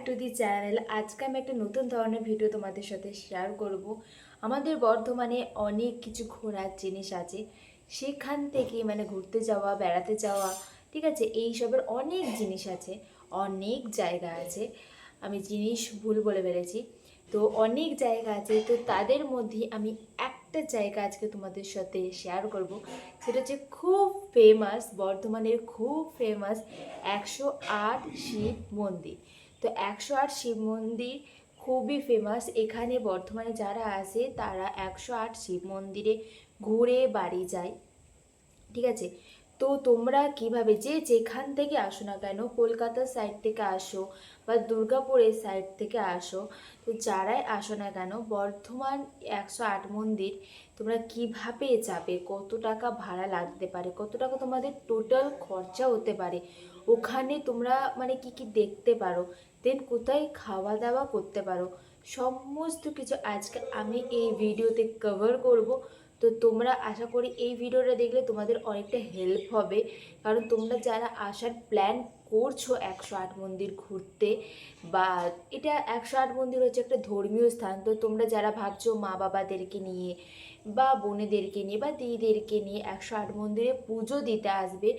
To the channel. আজকে আমি একটা নতুন ধরনের ভিডিও তোমাদের সাথে শেয়ার করব। আমাদের বর্ধমানে অনেক কিছু ঘোরার জিনিস আছে, সেখান থেকে ঘুরতে যাওয়া, বেড়াতে যাওয়া, ঠিক আছে, এইসবের অনেক জিনিস আছে, অনেক জায়গা আছে। আমি জিনিস ভুল বলে ফেলেছি। তো অনেক জায়গা আছে, তো তাদের মধ্যে আমি একটা জায়গা আজকে তোমাদের সাথে শেয়ার করব। সেটা হচ্ছে খুব ফেমাস, বর্ধমানের খুব ফেমাস 108 শিব মন্দির। তো 108 শিব মন্দির খুবই ফেমাস। এখানে বর্ধমানে যারা আসে তারা 108 শিব মন্দিরে ঘুরে বাড়ি যায়, ঠিক আছে। তো তোমরা কিভাবে যে যেখান থেকে আসো না কেন, কলকাতার সাইড থেকে আসো বা দুর্গাপুরের সাইড থেকে আসো, তো যারাই আসো না কেন, বর্ধমান 108 মন্দির তোমরা কিভাবে যাবে, কত টাকা ভাড়া লাগতে পারে, কত টাকা তোমাদের টোটাল খরচা হতে পারে, ওখানে তোমরা কি কি দেখতে পারো, দেন কোথায় খাওয়া দাওয়া করতে পারো, সমস্ত কিছু আজকে আমি এই ভিডিওতে কভার করব। তো তোমরা আশা করি এই ভিডিওটা দেখলে তোমাদের অনেকটা হেল্প হবে, কারণ তোমরা যারা আসার প্ল্যান করছো 108 মন্দির ঘুরতে, বা এটা 108 মন্দির হচ্ছে একটা ধর্মীয় স্থান। তো তোমরা যারা ভাবছো মা বাবাদেরকে নিয়ে বা বোনেদেরকে নিয়ে বা দিদিদেরকে নিয়ে 108 মন্দিরে পুজো দিতে আসবে,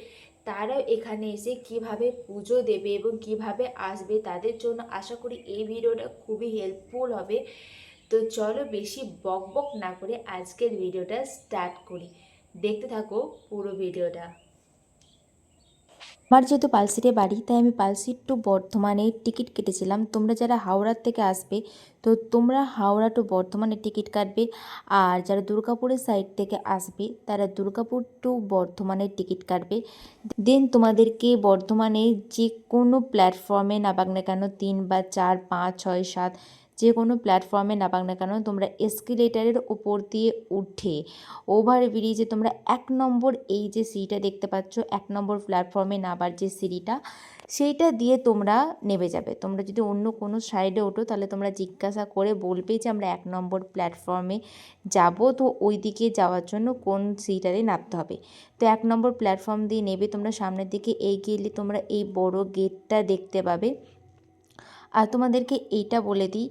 তারাও এখানে এসে কিভাবে পুজো দেবে এবং কিভাবে আসবে, তাদের জন্য আশা করি এই ভিডিওটা খুবই হেল্পফুল হবে। তো চলো বেশি বক বক না করে আজকের ভিডিওটা স্টার্ট করি, দেখতে থাকো পুরো ভিডিওটা। আমার যেহেতু পালসিটে বাড়ি, তাই আমি পালসিট টু বর্ধমানে টিকিট কেটেছিলাম। তোমরা যারা হাওড়ার থেকে আসবে, তো তোমরা হাওড়া টু বর্ধমানে টিকিট কাটবে। আর যারা দুর্গাপুরের সাইড থেকে আসবে, তারা দুর্গাপুর টু বর্ধমানের টিকিট কাটবে। দেন তোমাদেরকে বর্ধমানে যে কোনো প্ল্যাটফর্মে নামাক না কেন, 3 বা 4, 5, 6, 7, যে কোনো প্ল্যাটফর্মে নামাক না কেন, তোমরা এসকেলেটারের ওপর দিয়ে উঠে ওভারব্রিজে তোমরা 1 নম্বর এই যে সিঁড়িটা দেখতে পাচ্ছ, 1 নম্বর প্ল্যাটফর্মে নামার যে সিঁড়িটা, সেইটা দিয়ে তোমরা নেমে যাবে। তোমরা যদি অন্য কোনো সাইডে ওঠো, তাহলে তোমরা জিজ্ঞাসা করে বলবে যে আমরা 1 নম্বর প্ল্যাটফর্মে যাব, তো ওই দিকে যাওয়ার জন্য কোন সিঁড়িটাতে নামতে হবে। তো 1 নম্বর প্ল্যাটফর্ম দিয়ে নেবে তোমরা, সামনের দিকে এগিয়ে গেলে তোমরা এই বড় গেটটা দেখতে পাবে। আর তোমাদেরকে এইটা বলে দিই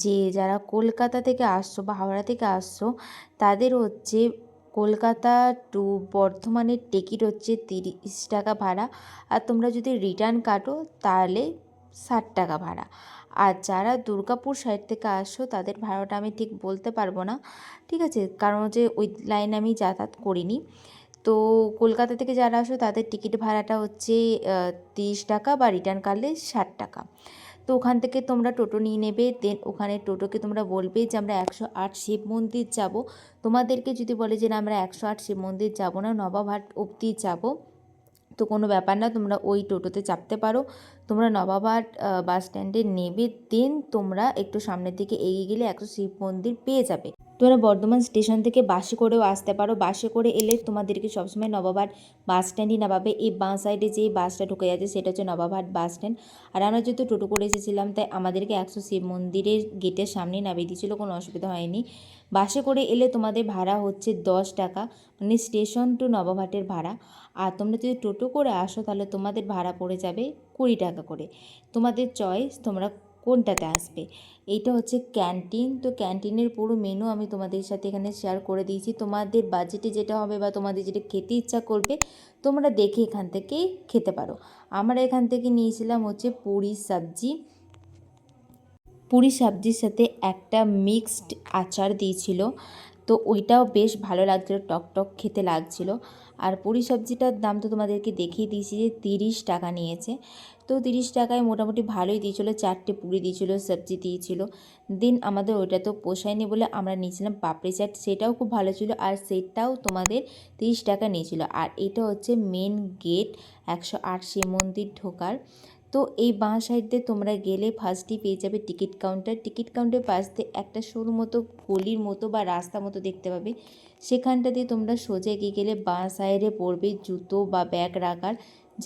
যে যারা কলকাতা থেকে আসছো বা হাওড়া থেকে আসছো, তাদের হচ্ছে কলকাতা টু বর্ধমানের টিকিট হচ্ছে 30 টাকা ভাড়া। আর তোমরা যদি রিটার্ন কাটো তাহলে 60 টাকা ভাড়া। আর যারা দুর্গাপুর সাইড থেকে আসছো, তাদের ভাড়াটা আমি ঠিক বলতে পারবো না, ঠিক আছে, কারণ হচ্ছে ওই লাইনে আমি যাতায়াত করিনি। তো কলকাতা থেকে যারা আসো তাদের টিকিট ভাড়াটা হচ্ছে 30 টাকা, বা রিটার্ন কাটলে 60 টাকা। তো ওখান থেকে তোমরা টোটো নিয়ে নেবে। দেন ওখানে টোটোকে তোমরা বলবে যে আমরা 108 শিব মন্দির যাব। তোমাদেরকে যদি বলে যে না আমরা 108 শিব মন্দির যাব না, নবাবহাট অবধি যাব, তো কোনো ব্যাপার না, তোমরা ওই টোটোতে চাপতে পারো। তোমরা নবাবহাট বাস স্ট্যান্ডে নেবে। দেন তোমরা একটু সামনের দিকে এগিয়ে গেলে 108 শিব মন্দির পেয়ে যাবে। তোমরা বর্ধমান স্টেশন থেকে বাসে করেও আসতে পারো। বাসে করে এলে তোমাদেরকে সবসময় নবাবহাট বাস স্ট্যান্ডই নামাবে। এই বাঁ সাইডে যেই বাসটা ঢুকে যাচ্ছে সেটা হচ্ছে নবাবহাট বাস স্ট্যান্ড। আর আমরা যেহেতু টোটো করে এসেছিলাম, তাই আমাদেরকে 108 শিব মন্দিরের গেটের সামনেই নামিয়ে দিয়েছিলো, কোনো অসুবিধা হয়নি। বাসে করে এলে তোমাদের ভাড়া হচ্ছে 10 টাকা, মানে স্টেশন টু নবাবহাটের ভাড়া। আর তোমরা যদি টোটো করে আসো, তাহলে তোমাদের ভাড়া পড়ে যাবে 20 টাকা করে। তোমাদের চয়েস, তোমরা কোনটাতে আসবে। এইটা হচ্ছে ক্যান্টিন। তো ক্যান্টিনের পুরো মেনু আমি তোমাদের সাথে এখানে শেয়ার করে দিয়েছি। তোমাদের বাজেটে যেটা হবে বা তোমাদের যেটা খেতে ইচ্ছা করবে, তোমরা দেখে এখান থেকে খেতে পারো। আমরা এখান থেকে নিয়েছিলাম হচ্ছে পুরি সবজি। পুরি সবজির সাথে একটা মিক্সড আচার দিয়েছিল, তো ওইটাও বেশ ভালো লাগছিলো, টক টক খেতে লাগছিলো। আর পুরি সবজিটার দাম তো তোমাদেরকে দেখিয়ে দিয়েছি যে 30 টাকা নিয়েছে। তো 30 টাকায় মোটামুটি ভালোই দিয়েছিলো, 4টে পুরি দিয়েছিলো, সবজি দিয়েছিলো। দেন আমাদের ওইটা তো পোষায়নি বলে আমরা নিয়েছিলাম পাপড়ি চাট, সেটাও খুব ভালো ছিল, আর সেটাও তোমাদের 30 টাকা নিয়েছিল। আর এটা হচ্ছে মেন গেট 108 শিব মন্দির ঢোকার। তো এই বাঁ সাইড দিয়ে তোমরা গেলে ফার্স্টই পেয়ে যাবে টিকিট কাউন্টার। টিকিট কাউন্টারের পাশ দিয়ে একটা সরু মতো গলির মতো বা রাস্তা মতো দেখতে পাবে। সেখানটা দিয়ে তোমরা সোজা এগিয়ে গেলে বাঁ সাইডে পড়বে জুতো বা ব্যাগ রাখার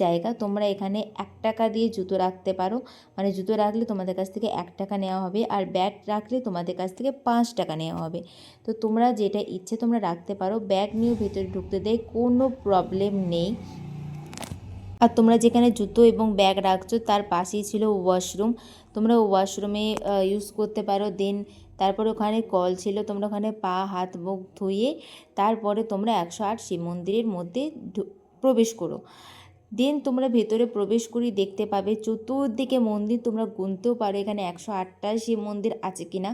জায়গা। তোমরা এখানে 1 টাকা দিয়ে জুতো রাখতে পারো, মানে জুতো রাখলে তোমাদের কাছ থেকে 1 টাকা নেওয়া হবে, আর ব্যাগ রাখলে তোমাদের কাছ থেকে 5 টাকা নেওয়া হবে। তো তোমরা যেটা ইচ্ছে তোমরা রাখতে পারো। ব্যাগ নিয়েও ভেতরে ঢুকতে দেয়, কোনো প্রবলেম নেই। আর তোমরা যেখানে জুতো এবং ব্যাগ রাখছো তার পাশেই ছিল ওয়াশরুম, তোমরা ওয়াশরুমে ইউজ করতে পারো। দেন তারপরে ওখানে কল ছিল, তোমরা ওখানে পা হাত মুখ ধুয়ে তারপরে তোমরা 108 শিব মন্দিরের মধ্যে প্রবেশ করো। দেন তোমরা ভেতরে প্রবেশ করি দেখতে পাবে চতুর্দিকে মন্দির, তোমরা গুনতেও পারো এখানে 108টাই শিব মন্দির আছে কিনা।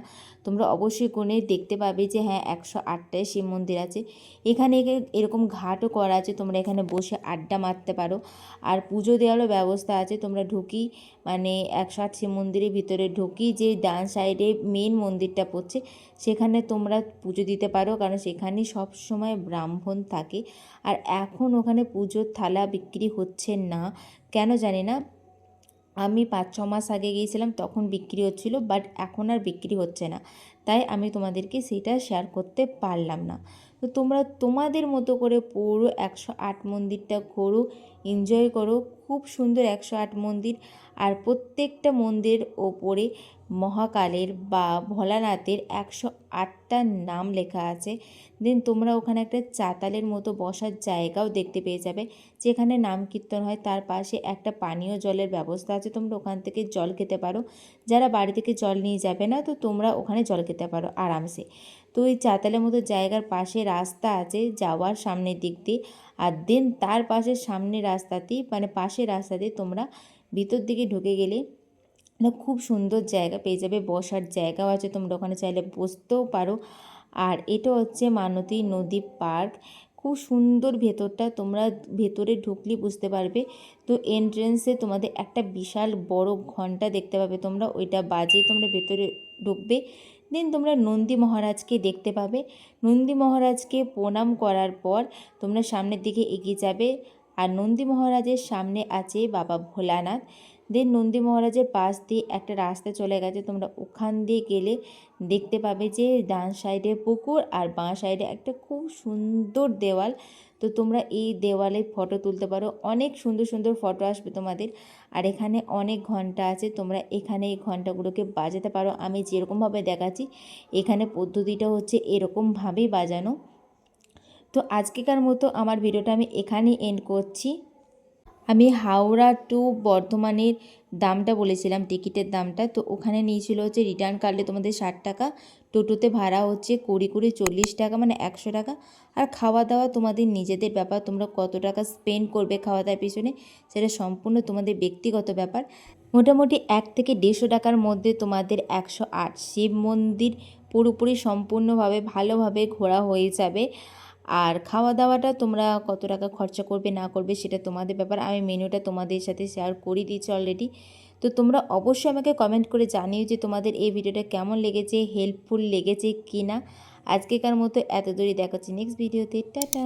তোমরা অবশ্যই গুনে দেখতে পাবে যে হ্যাঁ 108টাই শিব মন্দির আছে। এখানে এরকম ঘাটও করা আছে, তোমরা এখানে বসে আড্ডা মারতে পারো। আর পুজো দেওয়ারও ব্যবস্থা আছে। তোমরা ঢুকি মানে 108 শিব মন্দিরের ভিতরে ঢুকি যে ডান সাইডে মেন মন্দিরটা পড়ছে সেখানে তোমরা পুজো দিতে পারো, কারণ সেখানে সব সময় ব্রাহ্মণ থাকে। আর এখন ওখানে পুজোর থালা বিক্রি হচ্ছে না, কেন জানি না। আমি 5-6 মাস আগে গিয়েছিলাম তখন বিক্রি হচ্ছিল, বাট এখন আর বিক্রি হচ্ছে না, তাই আমি তোমাদেরকে সেটা শেয়ার করতে পারলাম না। তো তোমরা তোমাদের মতো করে পুরো 108 মন্দিরটা ঘোরো, এনজয় করো। খুব সুন্দর 108 মন্দির। আর প্রত্যেকটা মন্দিরের ওপরে মহাকালের বা ভোলানাথের 108টা নাম লেখা আছে। দেন তোমরা ওখানে একটা চাতালের মতো বসার জায়গাও দেখতে পেয়ে যাবে যেখানে নাম কীর্তন হয়। তার পাশে একটা পানীয় জলের ব্যবস্থা আছে, তোমরা ওখান থেকে জল খেতে পারো। যারা বাড়ি থেকে জল নিয়ে যাবে না তো তোমরা ওখানে জল খেতে পারো আরামসে। তো ওই চাতালের মতো জায়গার পাশে রাস্তা আছে যাওয়ার সামনের দিক দিয়ে। আর দেন তার পাশে সামনের রাস্তাতেই মানে পাশের রাস্তাতে তোমরা ভিতর দিকে ঢুকে গেলে না খুব সুন্দর জায়গা পেয়ে যাবে, বসার জায়গাও আছে, তোমরা ওখানে চাইলে বসতেও পারো। আর এটা হচ্ছে মানতী নদী পার্ক, খুব সুন্দর ভেতরটা, তোমরা ভেতরে ঢুকলেই বুঝতে পারবে। তো এন্ট্রেন্সে তোমাদের একটা বিশাল বড় ঘন্টা দেখতে পাবে, তোমরা ওইটা বাজিয়ে তোমরা ভেতরে ঢুকবে। দেন তোমরা নন্দী মহারাজকে দেখতে পাবে। নন্দী মহারাজকে প্রণাম করার পর তোমরা সামনের দিকে এগিয়ে যাবে। আর নন্দী মহারাজের সামনে আছে বাবা ভোলানাথ। দেন নন্দী মহারাজের পাশ দিয়ে একটা রাস্তা চলে গেছে, তোমরা ওখান দিয়ে গেলে দেখতে পাবে যে ডান সাইডে পুকুর আর বাঁ সাইডে একটা খুব সুন্দর দেওয়াল। তো তোমরা এই দেওয়ালে ফটো তুলতে পারো, অনেক সুন্দর সুন্দর ফটো আসবে তোমাদের। আর এখানে অনেক ঘন্টা আছে, তোমরা এখানে এই ঘন্টাগুলোকে বাজাতে পারো। আমি যেরকমভাবে দেখাচ্ছি এখানে পদ্ধতিটা হচ্ছে এরকমভাবেই বাজানো। তো আজকেকার মতো আমার ভিডিওটা আমি এখানেই এন্ড করছি। আমি হাওড়া টু বর্ধমানের দামটা বলেছিলাম, টিকিটের দামটা। তো ওখানে নিয়েছিল হচ্ছে রিটার্ন কাটলে তোমাদের 60 টাকা, টোটোতে ভাড়া হচ্ছে 20-40 টাকা মানে 100 টাকা। আর খাওয়া দাওয়া তোমাদের নিজেদের ব্যাপার, তোমরা কত টাকা স্পেন্ড করবে খাওয়া দাওয়ার পিছনে সেটা সম্পূর্ণ তোমাদের ব্যক্তিগত ব্যাপার। মোটামুটি 1 থেকে 150 টাকার মধ্যে তোমাদের 108 শিব মন্দির পুরোপুরি সম্পূর্ণভাবে ভালোভাবে ঘোরা হয়ে যাবে। আর খাওয়া দাওয়াটা তোমরা কত টাকা খরচা করবে না করবে সেটা তোমাদের ব্যাপার, আমি মেনুটা তোমাদের সাথে শেয়ার করে দিয়েছি অলরেডি। তো তোমরা অবশ্যই আমাকে কমেন্ট করে জানিও যে তোমাদের এই ভিডিওটা কেমন লেগেছে, হেল্পফুল লেগেছে কি না। আজকেকার মতো এত দূরই, দেখাচ্ছি নেক্সট ভিডিওতে। টাটা।